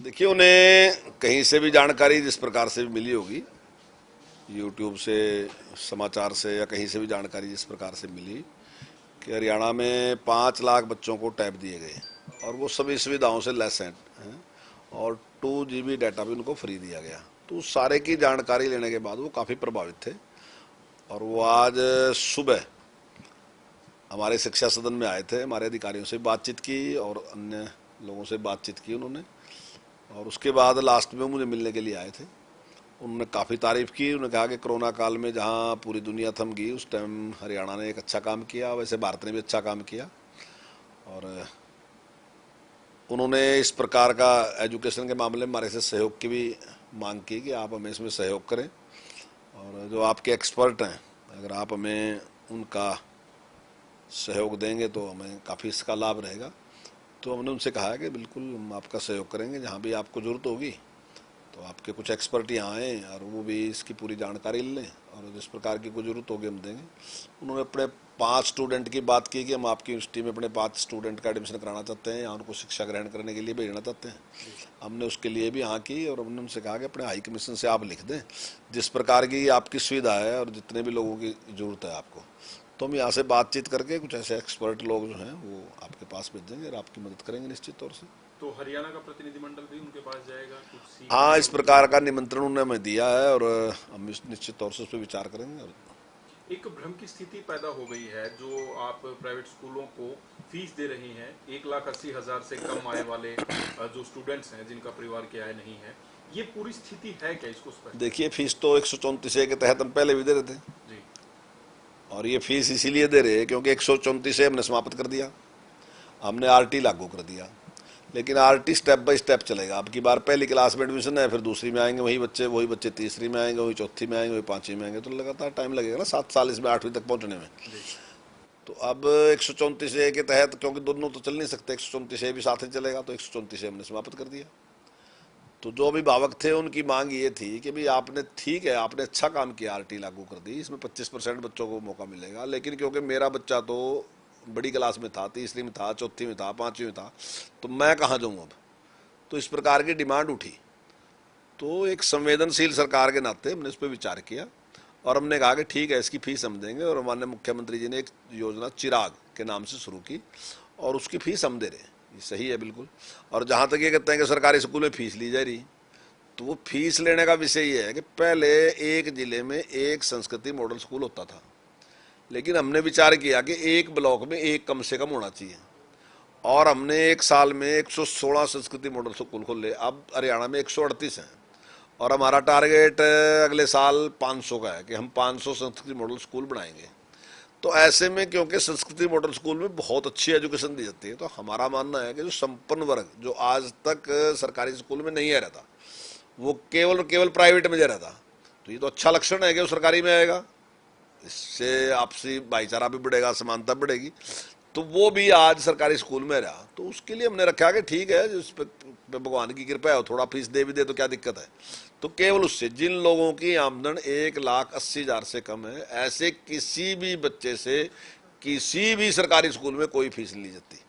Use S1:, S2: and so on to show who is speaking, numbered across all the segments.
S1: देखिए, उन्हें कहीं से भी जानकारी जिस प्रकार से भी मिली होगी, यूट्यूब से, समाचार से, या कहीं से भी जानकारी जिस प्रकार से मिली कि हरियाणा में 5 लाख बच्चों को टैब दिए गए और वो सभी सुविधाओं से लेस हैं और 2 GB डाटा भी उनको फ्री दिया गया। तो उस सारे की जानकारी लेने के बाद वो काफ़ी प्रभावित थे और वो आज सुबह हमारे शिक्षा सदन में आए थे। हमारे अधिकारियों से बातचीत की और अन्य लोगों से बातचीत की उन्होंने, और उसके बाद लास्ट में मुझे मिलने के लिए आए थे। उन्होंने काफ़ी तारीफ़ की। उन्होंने कहा कि कोरोना काल में जहां पूरी दुनिया थम गई, उस टाइम हरियाणा ने एक अच्छा काम किया, वैसे भारत ने भी अच्छा काम किया। और उन्होंने इस प्रकार का एजुकेशन के मामले में हमारे से सहयोग की भी मांग की कि आप हमें इसमें सहयोग करें, और जो आपके एक्सपर्ट हैं, अगर आप हमें उनका सहयोग देंगे तो हमें काफ़ी इसका लाभ रहेगा। तो हमने उनसे कहा कि बिल्कुल हम आपका सहयोग करेंगे, जहाँ भी आपको ज़रूरत होगी तो आपके कुछ एक्सपर्ट यहाँ आएँ और वो भी इसकी पूरी जानकारी लें, और जिस प्रकार की कोई ज़रूरत होगी हम देंगे। उन्होंने अपने 5 स्टूडेंट की बात की कि हम आपकी यूनिवर्सिटी में अपने 5 स्टूडेंट का एडमिशन कराना चाहते हैं या उनको शिक्षा ग्रहण करने के लिए भेजना चाहते हैं। हमने उसके लिए भी हाँ की, और हमने उनसे कहा कि अपने हाई कमीशन से आप लिख दें जिस प्रकार की आपकी सुविधा है और जितने भी लोगों की ज़रूरत है आपको, तो हम यहाँ से बातचीत करके कुछ ऐसे एक्सपर्ट लोग जो हैं वो आपके पास भेजेंगे और आपकी मदद करेंगे निश्चित तौर से।
S2: तो हरियाणा का प्रतिनिधिमंडल भी उनके पास जाएगा कुछ सीख?
S1: हाँ, इस प्रकार का निमंत्रण उन्होंने हमें दिया है और हम निश्चित तौर से उस पर विचार करेंगे।
S2: एक भ्रम की स्थिति पैदा हो गई है, जो आप प्राइवेट स्कूलों को फीस दे रही हैं 1,80,000 से कम आय वाले जो स्टूडेंट्स हैं जिनका परिवार की आय नहीं है, ये पूरी स्थिति है क्या? इसको स्पष्ट
S1: देखिए, फीस तो 134A के तहत हम पहले भी दे रहे थे
S2: जी,
S1: और ये फीस इसीलिए दे रहे हैं क्योंकि 134A हमने समाप्त कर दिया, हमने RT लागू कर दिया। लेकिन RT स्टेप बाय स्टेप चलेगा। अब की बार पहली क्लास में एडमिशन है, फिर दूसरी में आएंगे वही बच्चे तीसरी में आएंगे, वही चौथी में आएंगे, वही पाँचवीं में आएंगे, तो लगातार टाइम लगेगा ना, 7 साल इसमें 8वीं तक पहुंचने में। तो अब 134A के तहत, क्योंकि दोनों तो चल नहीं सकते, 134A भी साथ ही चलेगा, तो 134A हमने समाप्त कर दिया। तो जो अभिभावक थे उनकी मांग ये थी कि भाई आपने, ठीक है, आपने अच्छा काम किया, RT लागू कर दी, इसमें 25% बच्चों को मौका मिलेगा, लेकिन क्योंकि मेरा बच्चा तो बड़ी क्लास में था, तीसरी में था, चौथी में था, पाँचवीं में था, तो मैं कहाँ जाऊँ अब। तो इस प्रकार की डिमांड उठी। तो एक संवेदनशील सरकार के नाते हमने इस पर विचार किया और हमने कहा कि ठीक है, इसकी फीस हम देंगे, और माननीय मुख्यमंत्री जी ने एक योजना चिराग के नाम से शुरू की और उसकी फीस हम दे रहे हैं। ये सही है बिल्कुल। और जहाँ तक ये कहते हैं कि सरकारी स्कूल में फीस ली जा रही, तो वो फीस लेने का विषय ये है कि पहले एक ज़िले में एक संस्कृति मॉडल स्कूल होता था, लेकिन हमने विचार किया कि एक ब्लॉक में एक कम से कम होना चाहिए, और हमने एक साल में 116 संस्कृति मॉडल स्कूल खोले। अब हरियाणा में 138 हैं और हमारा टारगेट अगले साल 500 का है कि हम 500 संस्कृति मॉडल स्कूल बनाएंगे। तो ऐसे में क्योंकि संस्कृति मॉडल स्कूल में बहुत अच्छी एजुकेशन दी जाती है, तो हमारा मानना है कि जो संपन्न वर्ग जो आज तक सरकारी स्कूल में नहीं आ रहा था, वो केवल प्राइवेट में जा रहा था, तो ये तो अच्छा लक्षण है कि वो सरकारी में आएगा। इससे आपसी भाईचारा भी बढ़ेगा, समानता बढ़ेगी, तो वो भी आज सरकारी स्कूल में रहा। तो उसके लिए हमने रखा कि ठीक है, जिस पे भगवान की कृपा है, थोड़ा फीस दे भी दे तो क्या दिक्कत है। तो केवल उससे जिन लोगों की आमदन 1,80,000 से कम है, ऐसे किसी भी बच्चे से किसी भी सरकारी स्कूल में कोई फीस नहीं ली जाती।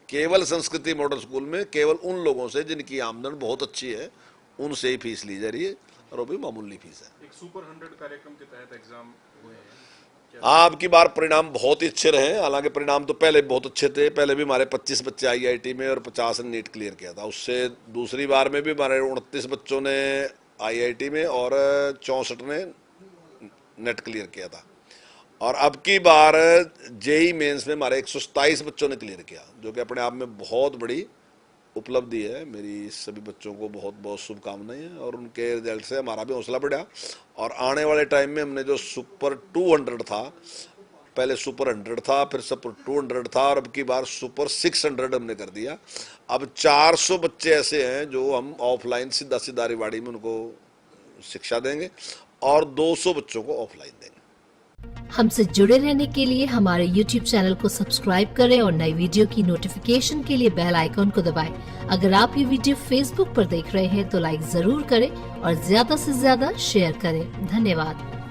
S1: केवल संस्कृति मॉडल स्कूल में केवल उन लोगों से जिनकी आमदन बहुत अच्छी है, उनसे ही फीस ली जा रही है, और वो भी मामूली फीस है।
S2: एक सुपर 100 कार्यक्रम के तहत एग्जाम हुए हैं।
S1: आपकी बार परिणाम बहुत ही अच्छे रहे। हालांकि परिणाम तो पहले बहुत अच्छे थे, पहले भी हमारे 25 बच्चे IIT में और 50 ने नीट क्लियर किया था। उससे दूसरी बार में भी हमारे 29 बच्चों ने IIT में और 64 ने नेट क्लियर किया था। और अब की बार JEE मेंस में हमारे 127 बच्चों ने क्लियर किया, जो कि अपने आप में बहुत बड़ी उपलब्धि है। मेरी सभी बच्चों को बहुत बहुत शुभकामनाएं हैं, और उनके रिजल्ट से हमारा भी हौसला बढ़ा। और आने वाले टाइम में हमने जो सुपर 200 था, पहले सुपर 100 था, फिर सुपर 200 था, और अब की बार सुपर 600 हमने कर दिया। अब 400 बच्चे ऐसे हैं जो हम ऑफलाइन सीधा रेवाड़ी में उनको शिक्षा देंगे, और 200 बच्चों को ऑफलाइन देंगे।
S3: हमसे जुड़े रहने के लिए हमारे YouTube चैनल को सब्सक्राइब करें और नई वीडियो की नोटिफिकेशन के लिए बेल आइकॉन को दबाएं। अगर आप ये वीडियो Facebook पर देख रहे हैं तो लाइक जरूर करें और ज्यादा से ज्यादा शेयर करें। धन्यवाद।